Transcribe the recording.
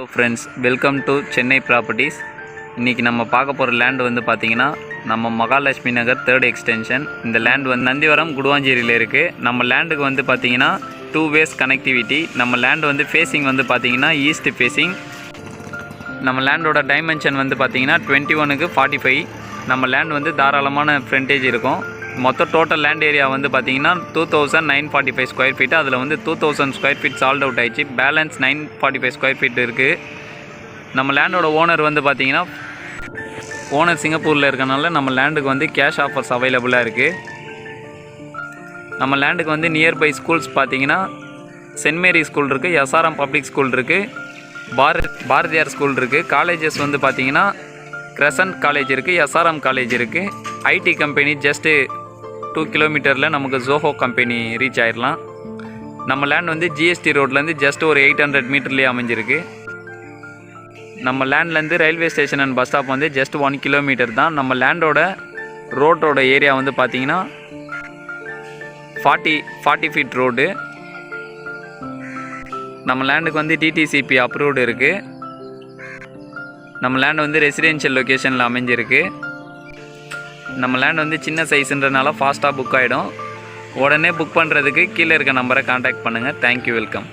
Hello friends, welcome to Chennai Properties. இன்றைக்கி நம்ம பார்க்க போகிற லேண்ட் வந்து பார்த்திங்கன்னா நம்ம மகாலட்சுமி நகர் 3rd எக்ஸ்டென்ஷன். இந்த லேண்ட் வந்து நந்திவரம் குடுவாஞ்சேரியில் இருக்குது. நம்ம லேண்டுக்கு வந்து பார்த்திங்கன்னா 2 ways கனெக்டிவிட்டி. நம்ம லேண்ட் வந்து ஃபேஸிங் வந்து பார்த்திங்கன்னா ஈஸ்ட் ஃபேஸிங். நம்ம லேண்டோட டைமென்ஷன் வந்து பார்த்திங்கன்னா 21க்கு 45. நம்ம லேண்ட் வந்து தாராளமான ஃப்ரண்டேஜ் இருக்கும். மொத்தம் டோட்டல் லேண்ட் ஏரியா வந்து பார்த்திங்கன்னா 2945 ஸ்கொயர் ஃபீட். அதில் வந்து 2000 ஸ்கொயர் ஃபீட் சால்ட் அவுட் ஆயிடுச்சு. பேலன்ஸ் 945 ஸ்கொயர் ஃபீட் இருக்குது. நம்ம லேண்டோட ஓனர் வந்து பார்த்திங்கன்னா ஓனர் சிங்கப்பூரில் இருக்கனால நம்ம லேண்டுக்கு வந்து கேஷ் ஆஃபர்ஸ் அவைலபிளாக இருக்குது. நம்ம லேண்டுக்கு வந்து நியர்பை ஸ்கூல்ஸ் பார்த்திங்கன்னா சென்ட் மேரி ஸ்கூல் இருக்குது, எஸ்ஆர்எம் பப்ளிக் ஸ்கூல் இருக்குது, பாரதியார் ஸ்கூல் இருக்குது. காலேஜஸ் வந்து பார்த்திங்கன்னா கிரசன்ட் காலேஜ் இருக்குது, எஸ்ஆர்எம் காலேஜ் இருக்குது. ஐடி கம்பெனி ஜஸ்ட்டு 2 கிலோமீட்டரில் நமக்கு ஜோஹோ கம்பெனி ரீச் ஆகிடலாம். நம்ம லேண்ட் வந்து ஜிஎஸ்டி ரோட்லேருந்து ஜஸ்ட் ஒரு 800 மீட்டர்லேயே அமைஞ்சிருக்கு. நம்ம லேண்ட்லேருந்து railway station and bus stop வந்து ஜஸ்ட் 1 கிலோமீட்டர் தான். நம்ம லேண்டோட ரோட்டோட ஏரியா வந்து பார்த்திங்கன்னா 40 ஃபீட் ரோடு. நம்ம லேண்டுக்கு வந்து டிடிசிபி அப்ரூவ்டு இருக்குது. நம்ம லேண்ட் வந்து ரெசிடென்ஷியல் லொக்கேஷனில் அமைஞ்சிருக்கு. நம்ம லேண்ட் வந்து சின்ன சைஸுன்றனால ஃபாஸ்ட்டாக புக் ஆகிடும். உடனே புக் பண்ணுறதுக்கு கீழே இருக்க நம்பரை கான்டாக்ட் பண்ணுங்கள். Thank you, welcome.